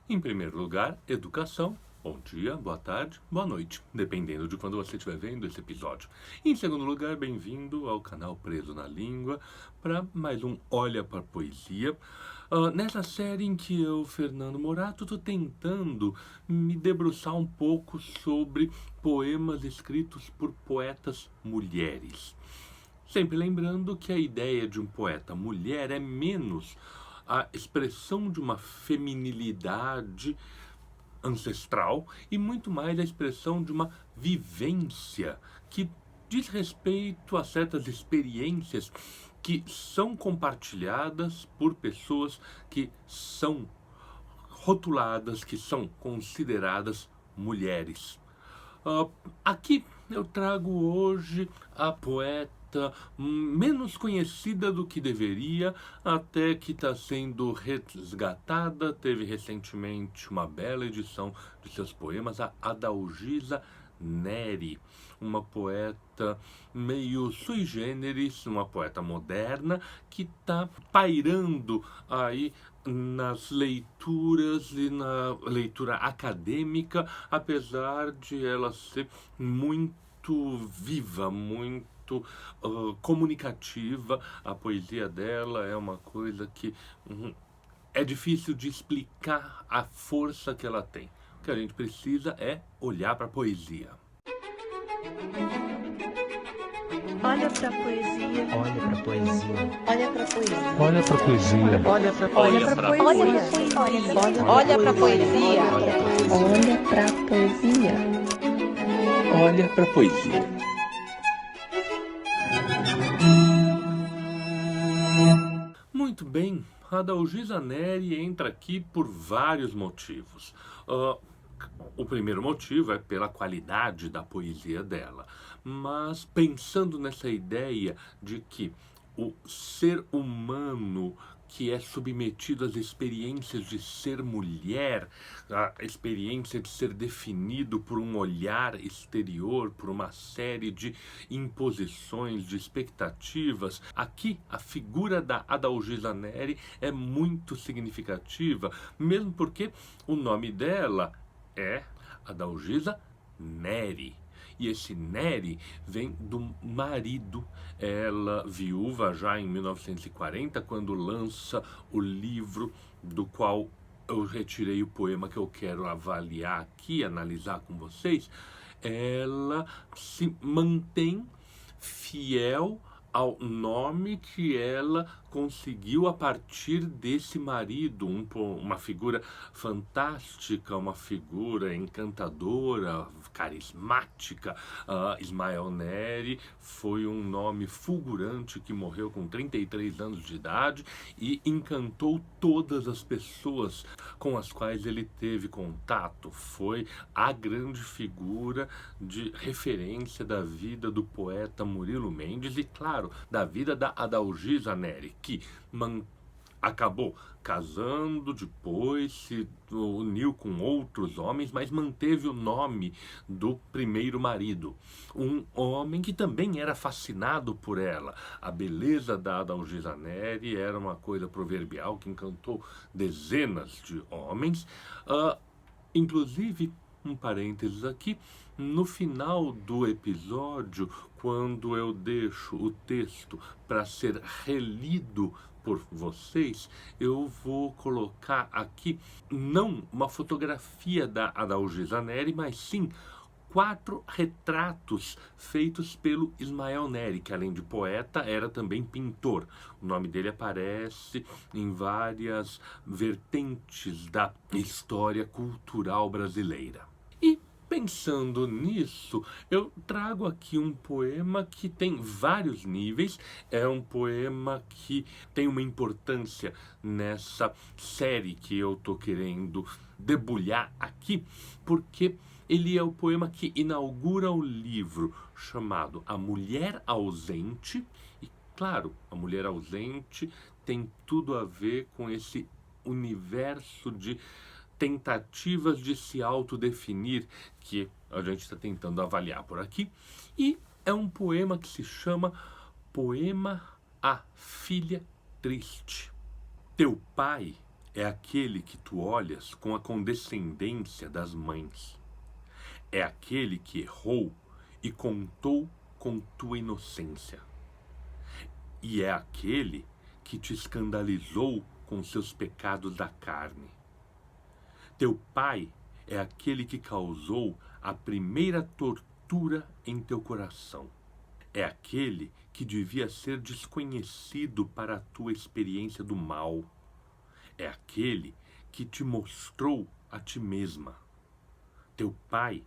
Em primeiro lugar, educação. Bom dia, boa tarde, boa noite, dependendo de quando você estiver vendo esse episódio. Em segundo lugar, bem-vindo ao canal Preso na Língua para mais um Olha para a Poesia. Nessa série em que eu, Fernando Morato, estou tentando me debruçar um pouco sobre poemas escritos por poetas mulheres. Sempre lembrando que a ideia de um poeta mulher é menos a expressão de uma feminilidade ancestral e muito mais a expressão de uma vivência que diz respeito a certas experiências que são compartilhadas por pessoas que são rotuladas, que são consideradas mulheres. Aqui eu trago hoje a poeta menos conhecida do que deveria, até que está sendo resgatada. Teve recentemente uma bela edição de seus poemas, a Adalgisa Neri, uma poeta meio sui generis, uma poeta moderna que está pairando aí nas leituras e na leitura acadêmica, apesar de ela ser muito viva, muito comunicativa. A poesia dela é uma coisa que é difícil de explicar a força que ela tem. O que a gente precisa é olhar para a poesia. Olha pra poesia. Olha pra poesia. Olha pra poesia. Olha pra poesia. Olha pra poesia. Olha pra poesia. Olha pra poesia. Olha para a poesia. Muito bem, a Adalgisa Neri entra aqui por vários motivos. O primeiro motivo é pela qualidade da poesia dela, mas pensando nessa ideia de que o ser humano que é submetido às experiências de ser mulher, a experiência de ser definido por um olhar exterior, por uma série de imposições, de expectativas, aqui a figura da Adalgisa Neri é muito significativa, mesmo porque o nome dela é Adalgisa Neri. E esse Neri vem do marido. Ela, viúva já em 1940, quando lança o livro do qual eu retirei o poema que eu quero avaliar aqui, analisar com vocês, ela se mantém fiel ao nome que ela conseguiu a partir desse marido, uma figura fantástica, uma figura encantadora, carismática. Ismael Neri foi um nome fulgurante que morreu com 33 anos de idade e encantou todas as pessoas com as quais ele teve contato. Foi a grande figura de referência da vida do poeta Murilo Mendes e, claro, da vida da Adalgisa Neri, que acabou casando, depois se uniu com outros homens, mas manteve o nome do primeiro marido. Um homem que também era fascinado por ela. A beleza da Adalgisa Neri era uma coisa proverbial que encantou dezenas de homens. Inclusive, um parênteses aqui, no final do episódio, quando eu deixo o texto para ser relido por vocês, eu vou colocar aqui não uma fotografia da Adalgisa Neri, mas sim 4 retratos feitos pelo Ismael Neri, que além de poeta era também pintor. O nome dele aparece em várias vertentes da história cultural brasileira. E pensando nisso, eu trago aqui um poema que tem vários níveis. É um poema que tem uma importância nessa série que eu tô querendo debulhar aqui, porque ele é o poema que inaugura o livro chamado A Mulher Ausente. E, claro, a mulher ausente tem tudo a ver com esse universo de tentativas de se autodefinir que a gente está tentando avaliar por aqui. E é um poema que se chama Poema à Filha Triste. Teu pai é aquele que tu olhas com a condescendência das mães. É aquele que errou e contou com tua inocência. E é aquele que te escandalizou com seus pecados da carne. Teu pai é aquele que causou a primeira tortura em teu coração. É aquele que devia ser desconhecido para a tua experiência do mal. É aquele que te mostrou a ti mesma. Teu pai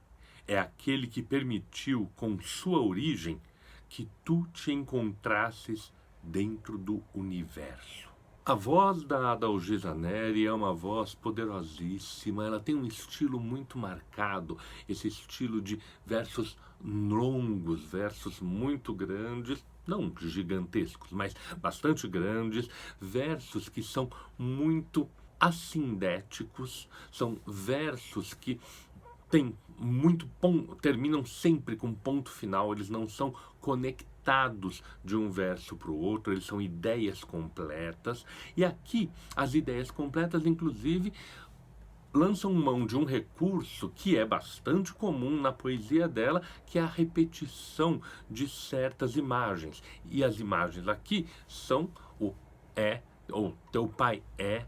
é aquele que permitiu, com sua origem, que tu te encontrasses dentro do universo. A voz da Adalgisa Neri é uma voz poderosíssima, ela tem um estilo muito marcado, esse estilo de versos longos, versos muito grandes, não gigantescos, mas bastante grandes, versos que são muito assindéticos, são versos que terminam sempre com ponto final, eles não são conectados de um verso para o outro, eles são ideias completas. E aqui, as ideias completas, inclusive, lançam mão de um recurso que é bastante comum na poesia dela, que é a repetição de certas imagens. E as imagens aqui são o é, ou teu pai é,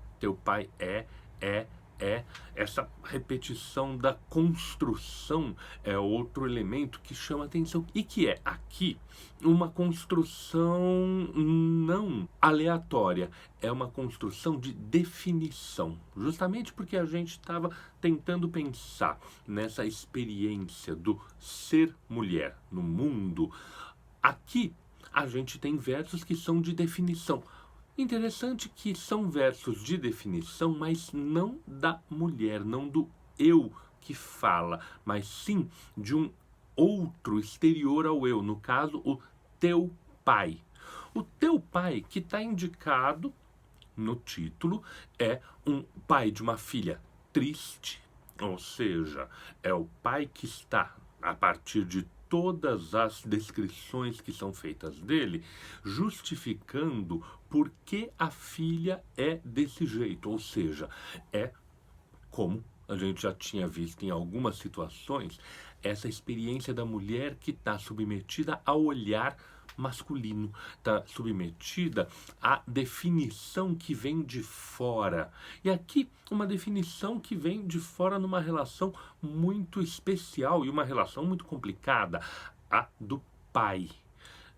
essa repetição da construção é outro elemento que chama atenção e que é aqui uma construção não aleatória, é uma construção de definição, justamente porque a gente estava tentando pensar nessa experiência do ser mulher no mundo. Aqui a gente tem versos que são de definição. Interessante que são versos de definição, mas não da mulher, não do eu que fala, mas sim de um outro exterior ao eu, no caso, o teu pai. O teu pai, que está indicado no título, é um pai de uma filha triste, ou seja, é o pai que está, a partir de todas as descrições que são feitas dele, justificando por que a filha é desse jeito, ou seja, é como a gente já tinha visto em algumas situações, essa experiência da mulher que está submetida ao olhar masculino, está submetida à definição que vem de fora. E aqui uma definição que vem de fora numa relação muito especial e uma relação muito complicada, a do pai.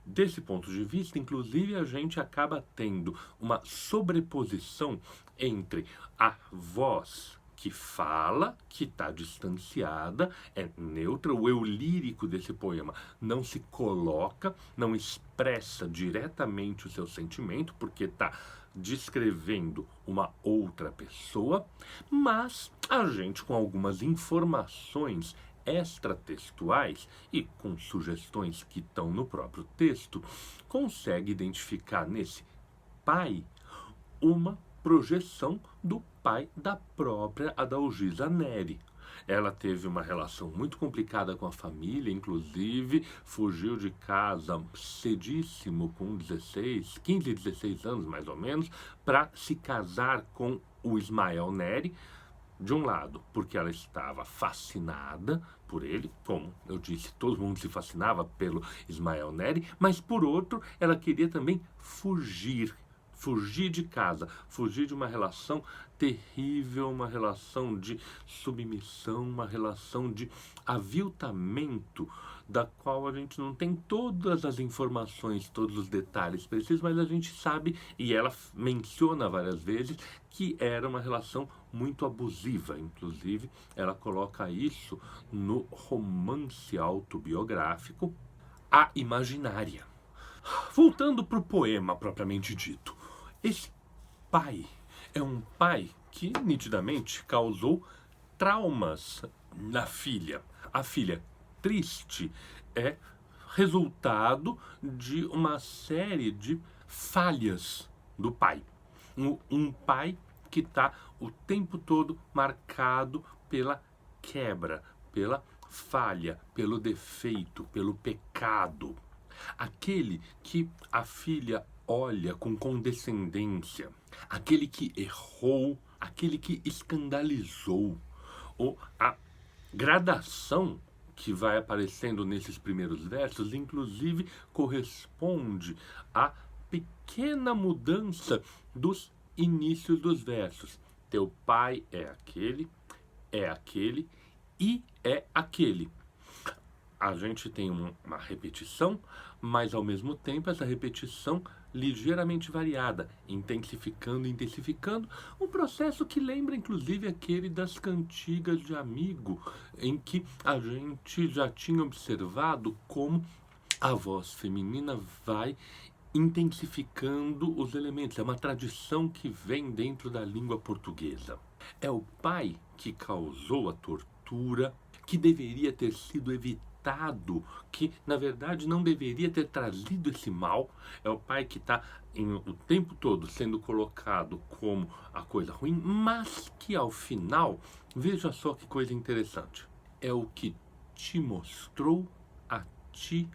Desse ponto de vista, inclusive, a gente acaba tendo uma sobreposição entre a voz que fala, que está distanciada, é neutra, o eu lírico desse poema não se coloca, não expressa diretamente o seu sentimento, porque está descrevendo uma outra pessoa, mas a gente, com algumas informações extratextuais e com sugestões que estão no próprio texto, consegue identificar nesse pai uma projeção do pai da própria Adalgisa Neri. Ela teve uma relação muito complicada com a família, inclusive fugiu de casa cedíssimo, com 15, 16 anos mais ou menos, para se casar com o Ismael Neri. De um lado, porque ela estava fascinada por ele, como eu disse, todo mundo se fascinava pelo Ismael Neri, mas por outro, ela queria também fugir de casa, fugir de uma relação terrível, uma relação de submissão, uma relação de aviltamento, da qual a gente não tem todas as informações, todos os detalhes precisos, mas a gente sabe, e ela menciona várias vezes, que era uma relação muito abusiva. Inclusive, ela coloca isso no romance autobiográfico A Imaginária. Voltando para o poema propriamente dito, esse pai é um pai que nitidamente causou traumas na filha. A filha triste é resultado de uma série de falhas do pai. Um pai que está o tempo todo marcado pela quebra, pela falha, pelo defeito, pelo pecado. Aquele que a filha olha com condescendência, aquele que errou, aquele que escandalizou, ou a gradação que vai aparecendo nesses primeiros versos, inclusive corresponde à pequena mudança dos inícios dos versos. Teu pai é aquele e é aquele. A gente tem uma repetição, mas ao mesmo tempo essa repetição ligeiramente variada, intensificando, um processo que lembra inclusive aquele das cantigas de amigo, em que a gente já tinha observado como a voz feminina vai intensificando os elementos. É uma tradição que vem dentro da língua portuguesa. É o pai que causou a tortura, que deveria ter sido evitado, que na verdade não deveria ter trazido esse mal. É o pai que está o tempo todo sendo colocado como a coisa ruim, mas que ao final, veja só que coisa interessante, é o que te mostrou a ti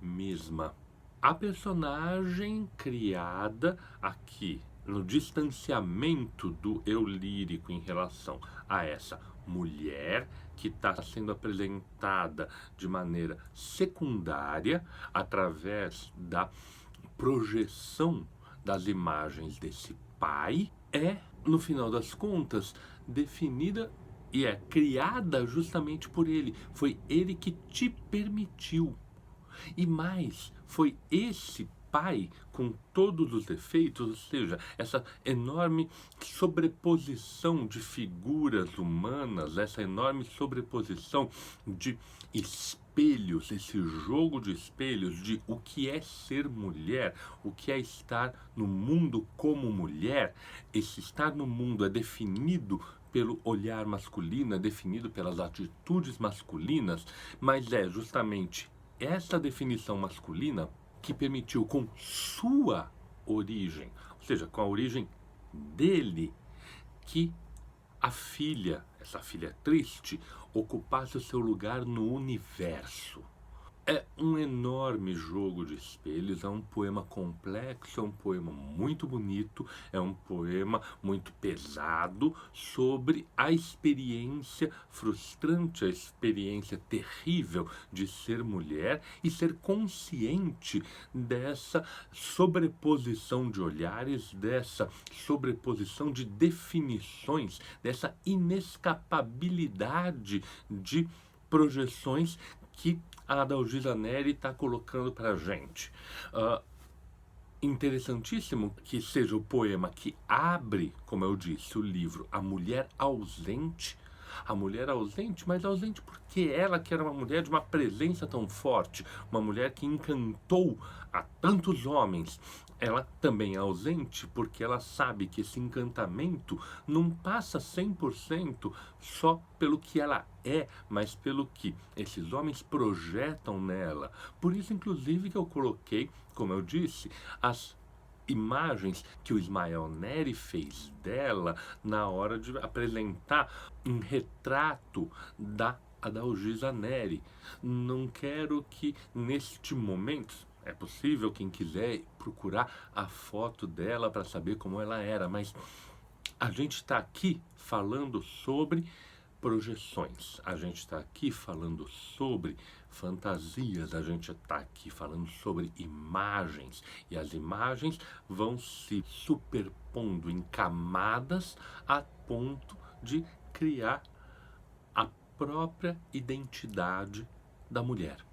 mesma. A personagem criada aqui no distanciamento do eu lírico em relação a essa mulher que está sendo apresentada de maneira secundária através da projeção das imagens desse pai, é, no final das contas, definida e é criada justamente por ele. Foi ele que te permitiu. E mais, foi esse pai, com todos os defeitos, ou seja, essa enorme sobreposição de figuras humanas, essa enorme sobreposição de espelhos, esse jogo de espelhos de o que é ser mulher, o que é estar no mundo como mulher. Esse estar no mundo é definido pelo olhar masculino, é definido pelas atitudes masculinas, mas é justamente essa definição masculina que permitiu, com sua origem, ou seja, com a origem dele, que a filha, essa filha triste, ocupasse o seu lugar no universo. É um enorme jogo de espelhos, é um poema complexo, é um poema muito bonito, é um poema muito pesado sobre a experiência frustrante, a experiência terrível de ser mulher e ser consciente dessa sobreposição de olhares, dessa sobreposição de definições, dessa inescapabilidade de projeções que a Adalgisa Neri está colocando para a gente. Interessantíssimo que seja o poema que abre, como eu disse, o livro A Mulher Ausente. A mulher ausente, mas ausente porque ela que era uma mulher de uma presença tão forte, uma mulher que encantou a tantos homens. Ela também é ausente porque ela sabe que esse encantamento não passa 100% só pelo que ela é, mas pelo que esses homens projetam nela. Por isso, inclusive, que eu coloquei, como eu disse, as imagens que o Ismael Neri fez dela na hora de apresentar um retrato da Adalgisa Neri. Não quero que neste momento, é possível quem quiser procurar a foto dela para saber como ela era, mas a gente está aqui falando sobre projeções, a gente está aqui falando sobre fantasias, a gente está aqui falando sobre imagens, e as imagens vão se superpondo em camadas a ponto de criar a própria identidade da mulher.